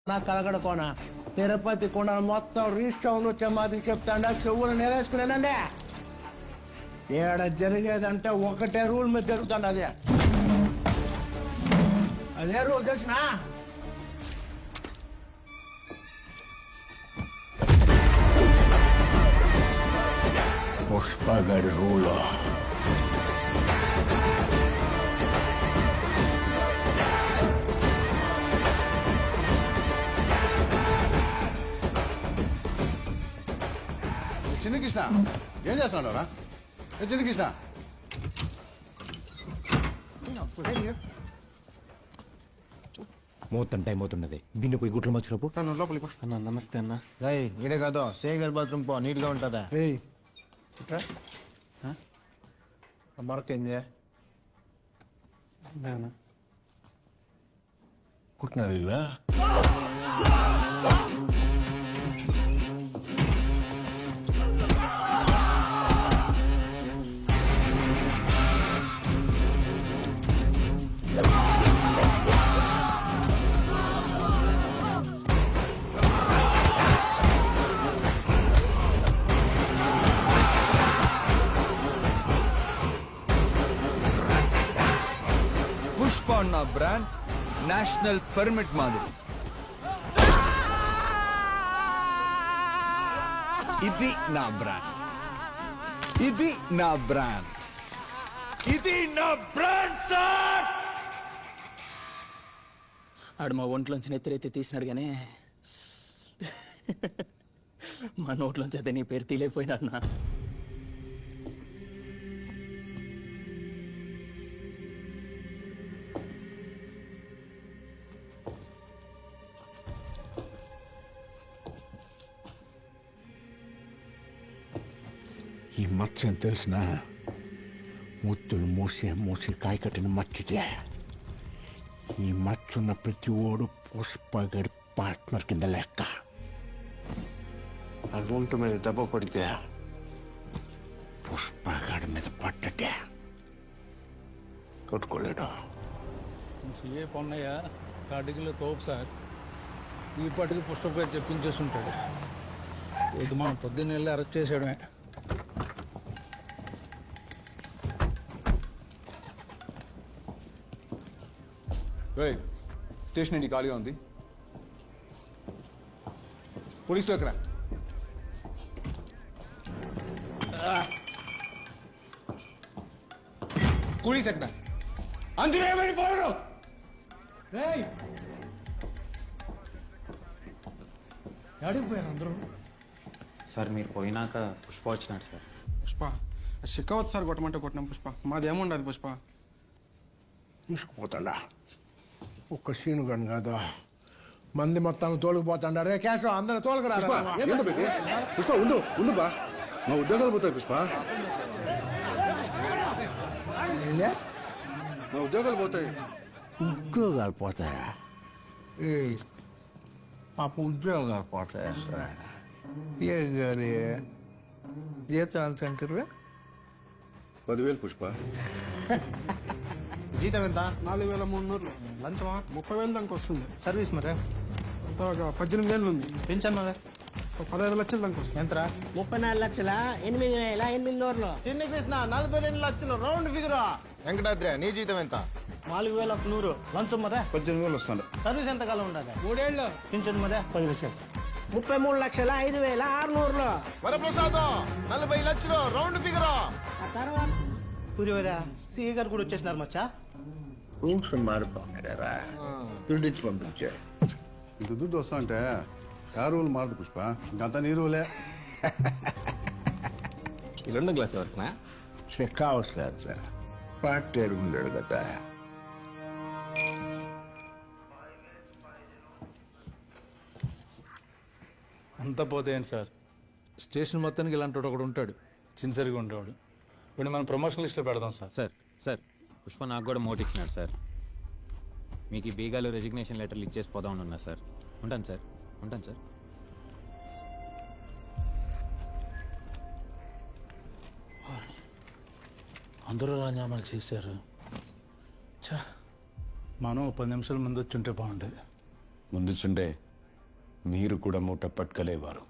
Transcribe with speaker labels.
Speaker 1: నా కలగడ కోన తిరుపతి కొండ మొత్తం రీసౌండ్ వచ్చే మాది చెప్తాండా చెవులు నేరేసుకునేనండి. ఏడ జరిగేదంటే ఒకటే రూల్ మీద జరుగుతాండి. అదే రూల్ తెలిసిన పుష్పగడి రూల్.
Speaker 2: చిన్న కృష్ణ ఏం చేస్తున్నాడు రా? చిన్న కృష్ణ
Speaker 3: మూతం టైం అవుతున్నది. గిన్నె పోయి గుట్లు మర్చినప్పు.
Speaker 4: అన్న నమస్తే అన్న.
Speaker 5: రై ఈడే కాదు సేగర్ బాత్రూమ్ పో, నీట్గా ఉంటుందా?
Speaker 1: మరొకేంది
Speaker 2: కుట్టినారు ఇలా
Speaker 6: పుష్ప నా బ్రాండ్ నేషనల్ పర్మిట్ మాదిరి. ఇది నా బ్రాండ్, ఇది నా బ్రాండ్, ఇది నా బ్రాండ్ సార్.
Speaker 4: ఆడు మా ఒంట్లోంచి నెత్తిరెత్తి తీసినాడు కానీ మా నోట్లోంచి అదే నీ పేరు తీలేకపోయినాడు నా.
Speaker 1: ఈ మచ్చ అని తెలిసిన ముత్తులు మూసి కాయ కట్టిన మచ్చితే ఈ మచ్చున్న ప్రతి ఓడు పుష్పగడి పార్ట్నర్ కింద లెక్క. ఆ గుంటు మీద దెబ్బ పడితే పుష్పగడి మీద పట్టటే కొట్టుకోలేడు.
Speaker 7: సీఏ పొన్నయ్య కాటికిలో తోపు సార్. ఈ పాటికి పుస్తకం చెప్పించేస్తుంటాడు. ఇది మనం పొద్దున్న వెళ్ళి అరెస్ట్ చేసాడమే.
Speaker 2: స్టేషన్ ఏంటి ఖాళీగా ఉంది? పోలీసులు ఎక్కడ? పోలీస్ ఎక్కడ? అందులో ఏమని పోరు?
Speaker 1: అడిగిపోయారు అందరూ.
Speaker 8: సార్ మీరు పోయినాక పుష్ప వచ్చినాడు సార్.
Speaker 9: పుష్ప షిక్కవత్ సార్ కొట్టమంటే కొట్టినాం పుష్ప. మాది ఏముండదు పుష్ప.
Speaker 1: తీసుకుపోతాడా ఒక్క సీనుగాని కాదు, మంది మొత్తం తోలుకుపోతాడా. రే క్యాష్ అందరూ తోలుకురా.
Speaker 2: పుష్ప ఏందో పెట్టి? పుష్ప ఉండు ఉండు బా, మా ఉద్యోగాలు పోతాయి పుష్ప. మా ఉద్యోగాలు పోతాయి.
Speaker 1: ఉద్యోగాలు పోతాయా? పాప ఉద్యోగాలు పోతాయా? ఏ గారి జీతాలు సెంటర్
Speaker 2: 10,000 పుష్ప.
Speaker 5: జీతం ఎంత?
Speaker 9: 4,300.
Speaker 5: లంచమా?
Speaker 9: 30,000 దానికి వస్తుంది.
Speaker 5: సర్వీస్ మరి
Speaker 9: అంత ఒక 18,000 ఉంది.
Speaker 5: పెన్షన్ మరి
Speaker 9: ఒక 15 లక్షలు దానికి వస్తుంది.
Speaker 5: ఎంతరా?
Speaker 1: 34,800.
Speaker 5: చిన్ని కృష్ణ 42 లక్షలు రౌండ్ ఫిగర్. వెంకటాద్రి నీ జీతం ఎంత? 4,100. లంచం మరే
Speaker 2: 18,000 వస్తాడు.
Speaker 5: సర్వీస్ ఎంత కాలం ఉండదు?
Speaker 7: 3 ఏళ్ళు.
Speaker 5: పింఛన్ మరే 10 లక్షలు.
Speaker 1: 33,05,600.
Speaker 5: వరప్రసాదం 40 లక్షలు రౌండ్ ఫిగర్. పురివరా సిఏ గారు కూడా వచ్చేసినారు మచ్చా.
Speaker 1: రూల్స్ మారిపోయారా? దుడ్డిచ్చి పంపించా.
Speaker 2: ఇంత దుడ్డు వస్తా అంటే ఆ రూల్ మారదు పుష్ప, ఇంకంతా నీ రూలే.
Speaker 8: ఈ 2 గ్లాస్ వరకునా?
Speaker 1: కావట్లేదు సార్, పార్టీ ఉండడు కదా.
Speaker 7: అంతా పోతే ఏంటి సార్, స్టేషన్ మొత్తానికి ఇలాంటి వాడు ఒకడు ఉంటాడు, సిన్సియర్గా ఉండేవాడు. ఇప్పుడు మనం ప్రమోషన్ లిస్ట్లో పెడదాం సార్.
Speaker 8: సార్ పుష్ప నాకు కూడా మోట్ ఇచ్చినాడు సార్. మీకు ఈ బీగాలు రెసిగ్నేషన్ లెటర్లు ఇచ్చేసి పోదామని ఉన్నా సార్. ఉంటాను సార్.
Speaker 7: అందరూ రాజీనామాలు చేశారు. మనం 10 నిమిషాల ముందు వచ్చి ఉంటే బాగుండేది.
Speaker 2: ముందు చుండే
Speaker 10: మీరు కూడా మూట పట్టుకలేవారు